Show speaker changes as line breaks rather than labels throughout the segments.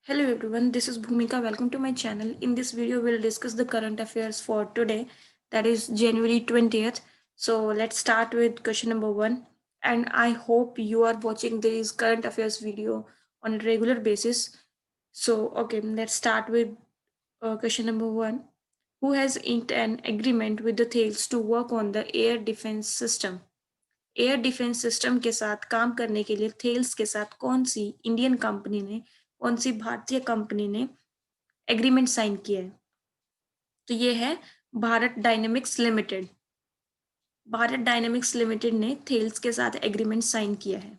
Hello everyone, this is Bhumika. Welcome to my channel. In this video, we'll discuss the current affairs for today, that is January 20th. So let's start with question number 1. And I hope you are watching this current affairs video on a regular basis. So, okay, let's start with question number 1. Who has inked an agreement with the Thales to work on the air defense system? Air defence system के साथ काम करने के लिए Thales के साथ कौन सी Indian company ने, कौन सी भारतीय कंपनी ने एग्रीमेंट साइन किया है? तो ये है Bharat dynamics limited. Bharat dynamics limited ने थेल्स के साथ एग्रीमेंट साइन किया है।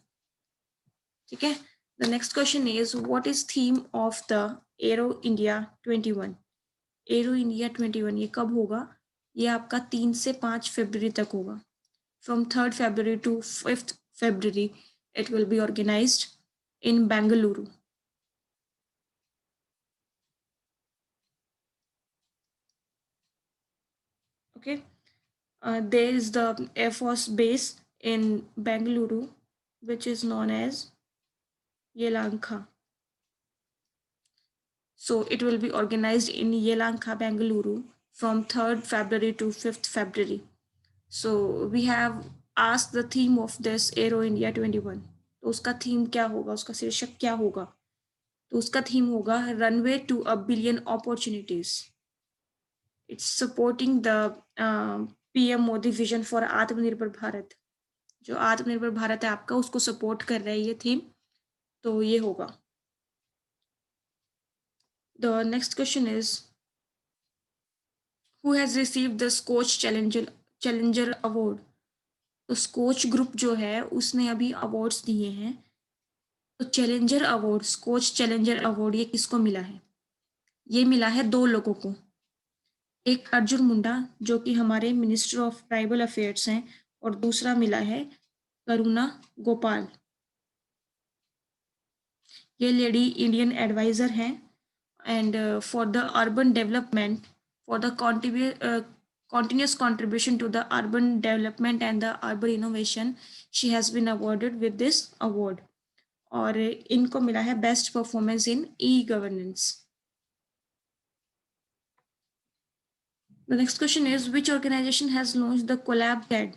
ठीक है। The next question is what is theme of the arrow India 21? Arrow India 21 ये कब होगा? ये आपका 3 से 5 फरवरी तक होगा। From 3rd February to 5th February, it will be organized in Bangalore. Okay, there is the Air Force base in Bangalore, which is known as Yelahanka. So it will be organized in Yelahanka, Bangalore from 3rd February to 5th February. So we have asked the theme of this Aero India 21. तो उसका theme क्या होगा, उसका शीर्षक क्या होगा? तो उसका थीम होगा runway to a billion opportunities. It's supporting the PM Modi vision for Aatmanirbhar Bharat. जो आत्मनिर्भर भारत है आपका, उसको सपोर्ट कर रहा है ये थीम। तो ये होगा। The next question is who has received the Skoch challenger award? तो स्कोच ग्रुप जो है उसने अभी अवार्ड्स दिए हैं। तो challenger award, Skoch challenger award, ये किसको मिला है? ये मिला है 2 लोगों को। एक अर्जुन मुंडा जो कि हमारे मिनिस्टर ऑफ ट्राइबल अफेयर्स हैं, और दूसरा मिला है करुणा गोपाल। ये लेडी इंडियन एडवाइजर हैं and for the urban development, for the continuous contribution to the urban development and the urban innovation, she has been awarded with this award. और इनको मिला है best performance in e governance. The next question is which organization has launched the CollabCAD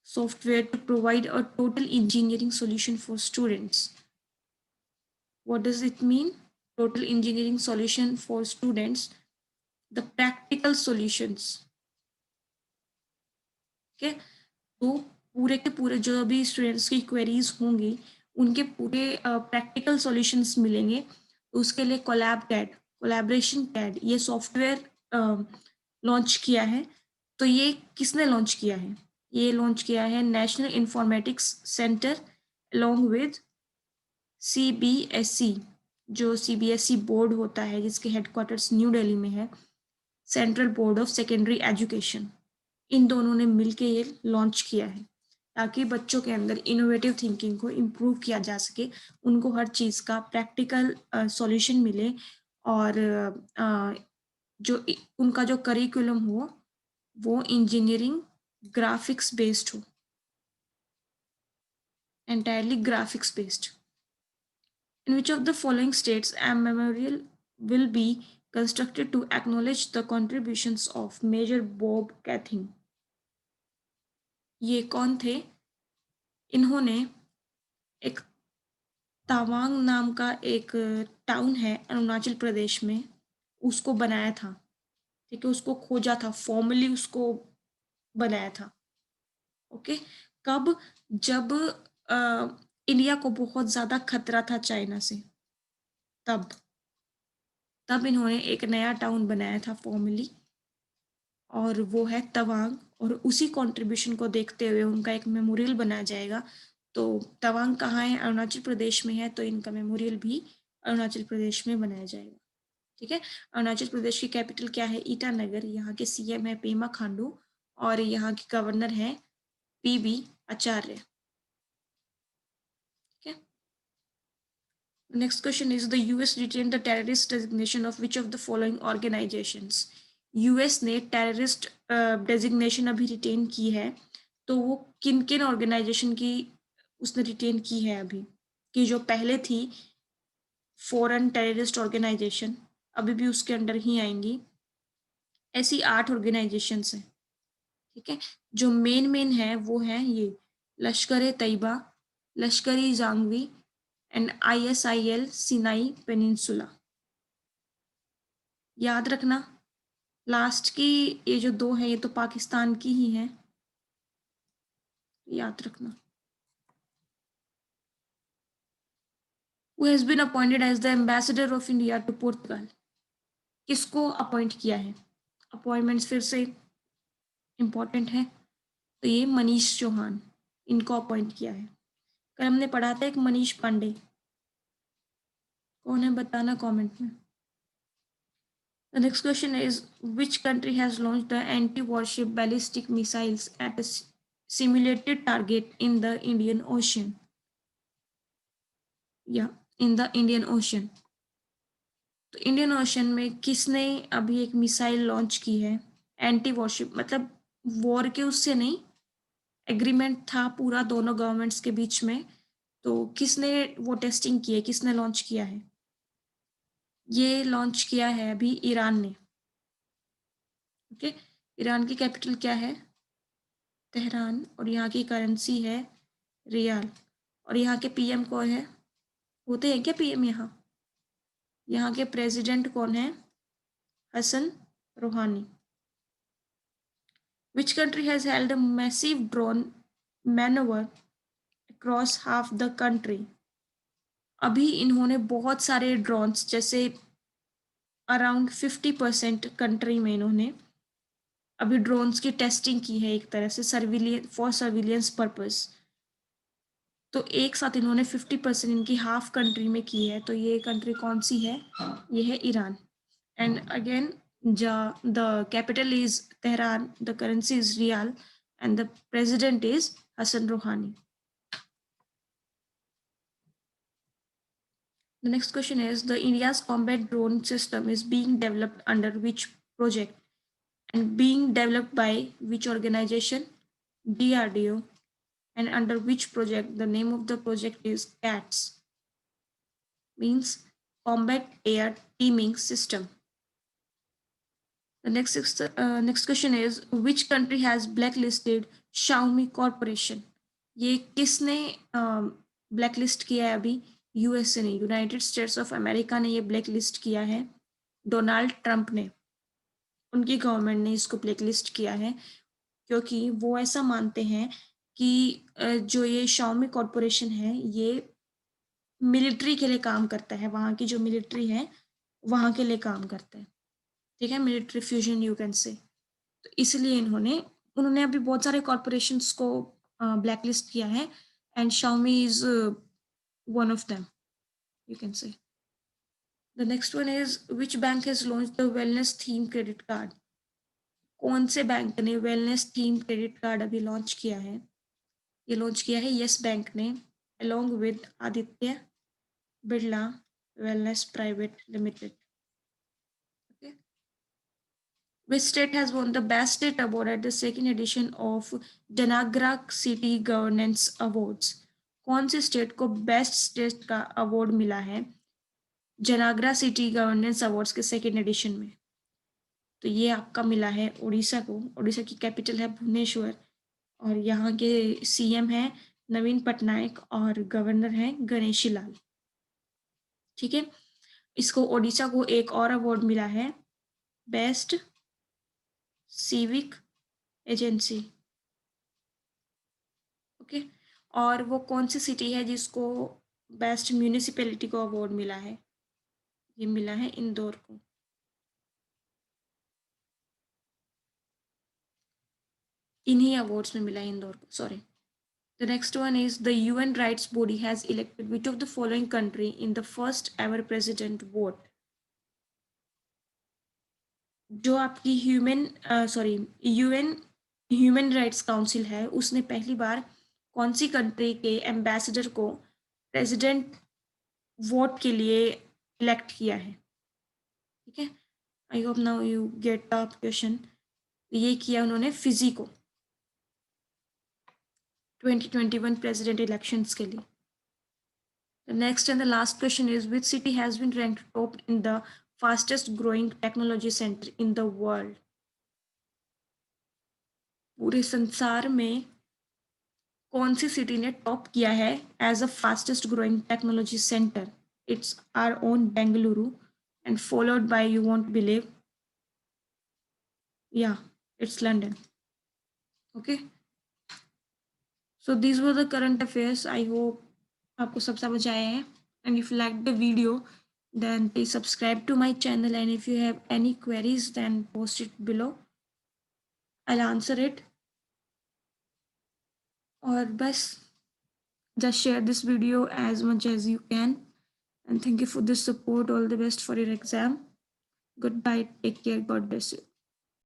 software to provide a total engineering solution for students? What does it mean? Total engineering solution for students, the practical solutions. Okay, तो पूरे के पूरे जो भी students की queries होंगी उनके पूरे प्रैक्टिकल सॉल्यूशंस मिलेंगे। तो उसके लिए कोलैबोरेशन कैड ये सॉफ्टवेयर लॉन्च किया है। तो ये किसने लॉन्च किया है? ये लॉन्च किया है National Informatics Centre along with CBSE, जो CBSE बोर्ड होता है जिसके हेडक्वार्टर्स न्यू दिल्ली में है, Central Board of Secondary Education. इन दोनों ने मिलकर ये लॉन्च किया है ताकि बच्चों के अंदर इनोवेटिव थिंकिंग को इम्प्रूव किया जा सके, उनको हर चीज़ का प्रैक्टिकल सॉल्यूशन मिले, और जो उनका जो करिकुलम हो वो इंजीनियरिंग ग्राफिक्स बेस्ड हो, entirely graphics based. In which of the following states a memorial will be constructed to acknowledge the contributions of Major Bob Cathing? ये कौन थे? इन्होंने एक तवांग नाम का एक टाउन है अरुणाचल प्रदेश में, उसको बनाया था। ठीक है, उसको खोजा था, फॉर्मली उसको बनाया था। ओके, कब? जब इंडिया को बहुत ज़्यादा खतरा था चाइना से, तब इन्होंने एक नया टाउन बनाया था फॉर्मली, और वो है तवांग। और उसी कंट्रीब्यूशन को देखते हुए उनका एक मेमोरियल बनाया जाएगा। तो तवांग कहाँ है? अरुणाचल प्रदेश में है, तो इनका मेमोरियल भी अरुणाचल प्रदेश में बनाया जाएगा। ठीक है। अरुणाचल प्रदेश की कैपिटल क्या है? ईटानगर। यहाँ के CM है पेमा खांडू, और यहाँ के गवर्नर है PB Acharya. Next question is the US retained the terrorist designation of which of the following organizations? US ने टेररिस्ट डेजिग्नेशन अभी रिटेन की है। तो वो किन किन ऑर्गेनाइजेशन की उसने रिटेन की है अभी, कि जो पहले थी फॉरेन टेररिस्ट ऑर्गेनाइजेशन अभी भी उसके अंडर ही आएंगी। ऐसी 8 ऑर्गेनाइजेशंस हैं, ठीक है। जो मेन है वो है ये लश्कर ए तैयबा, लश्कर ई जांगवी एंड ISIL सिनाई पेनिनसुला। याद रखना, लास्ट की ये जो 2 है ये तो पाकिस्तान की ही है, याद रखना। Who has been appointed as the ambassador of India to Portugal? किसको अपॉइंट किया है? अपॉइंटमेंट्स फिर से इंपॉर्टेंट है, तो ये मनीष चौहान, इनको अपॉइंट किया है। कल हमने पढ़ा था एक मनीष पांडे, कौन है बताना कमेंट में। The next question is, which country has launched the anti-warship ballistic missiles at a simulated target in the Indian Ocean? Yeah, in the Indian Ocean. तो इंडियन ओशन में किसने अभी एक मिसाइल लॉन्च की है? एंटी वॉरशिप मतलब war के उससे नहीं, एग्रीमेंट था पूरा दोनों गवर्नमेंट्स के बीच में, तो किसने वो टेस्टिंग की है, किसने लॉन्च किया है? ये लॉन्च किया है अभी ईरान ने। ओके, ईरान की कैपिटल क्या है? तेहरान, और यहाँ की करेंसी है रियाल, और यहाँ के PM कौन है? होते हैं क्या PM यहाँ? यहाँ के प्रेसिडेंट कौन है? हसन रूहानी। Which country has held a massive drone maneuver across half the country? अभी इन्होंने बहुत सारे ड्रोन्स, जैसे अराउंड 50% कंट्री में इन्होंने अभी ड्रोन्स की टेस्टिंग की है, एक तरह से सर्विलियंस पर्पस। तो एक साथ इन्होंने 50% इनकी हाफ कंट्री में की है, तो ये कंट्री कौन सी है? ये है Iran. And again the capital is Tehran, the currency is rial and the president is Hassan Rouhani. The next question is, the India's combat drone system is being developed under which project and being developed by which organization? DRDO. And under which project? The name of the project is CATS, means Combat Air Teaming System. The next question is, which country has blacklisted Xiaomi Corporation? ये किसने blacklist किया है अभी? USA ने, United states of America ने ये blacklist किया है। डोनाल्ड ट्रंप ने, उनकी गवर्नमेंट ने इसको ब्लैकलिस्ट किया है, क्योंकि वो ऐसा मानते हैं कि जो ये Xiaomi कॉरपोरेशन है ये मिलिट्री के लिए काम करता है, वहाँ की जो मिलिट्री है वहाँ के लिए काम करता है, ठीक है, military fusion you can say. तो इसलिए उन्होंने अभी बहुत सारे कॉरपोरेशंस को ब्लैकलिस्ट किया है, and Xiaomi is one of them, you can say. The next one is, which bank has launch the wellness theme credit card? कौन से बैंक ने वेलनेस थीम क्रेडिट कार्ड अभी लॉन्च किया है? ये लॉन्च किया है येस बैंक ने, along with Aditya Birla wellness private limited. Okay. Which state has won the Best State Award at the second edition of Janagra City Governance Awards? कौन से state को बेस्ट स्टेट का अवार्ड मिला है जनाग्रा सिटी गवर्नेंस अवार्ड्स के second edition में? तो ये आपका मिला है उड़ीसा को। उड़ीसा की कैपिटल है भुवनेश्वर, और यहाँ के CM है नवीन पटनायक और गवर्नर है गणेशी लाल, ठीक है। इसको ओडिशा को एक और अवार्ड मिला है, बेस्ट सिविक एजेंसी, ओके। और वो कौन सी सिटी है जिसको बेस्ट म्यूनिसिपैलिटी को अवार्ड मिला है? ये मिला है इंदौर को। इन्हीं अवार्ड्स में मिला है इंदौर को, sorry. The next one is, the UN rights body has elected which of the following country in the first ever president vote? जो आपकी UN ह्यूमन राइट्स काउंसिल है, उसने पहली बार कौन सी कंट्री के एम्बेसडर को प्रेसिडेंट वोट के लिए इलेक्ट किया है, ठीक है। I hope now you get the question. ये किया उन्होंने फिजी को 2021 प्रेसिडेंट इलेक्शंस के लिए। The next and the last question is, which city has been ranked top in the fastest growing technology center in the world? पूरे संसार में कौन सी सिटी ने टॉप किया है as a fastest growing technology centre? It's our own Bengaluru and followed by, you won't believe, yeah it's London. Okay, so this were the current affairs. I hope आपको सब समझ आए हैं. And if you like the video, then please subscribe to my channel, and if you have any queries, then post it below. I'll answer it. और बस, just share this video as much as you can, and thank you for this support. All the best for your exam. Goodbye, take care, God bless you.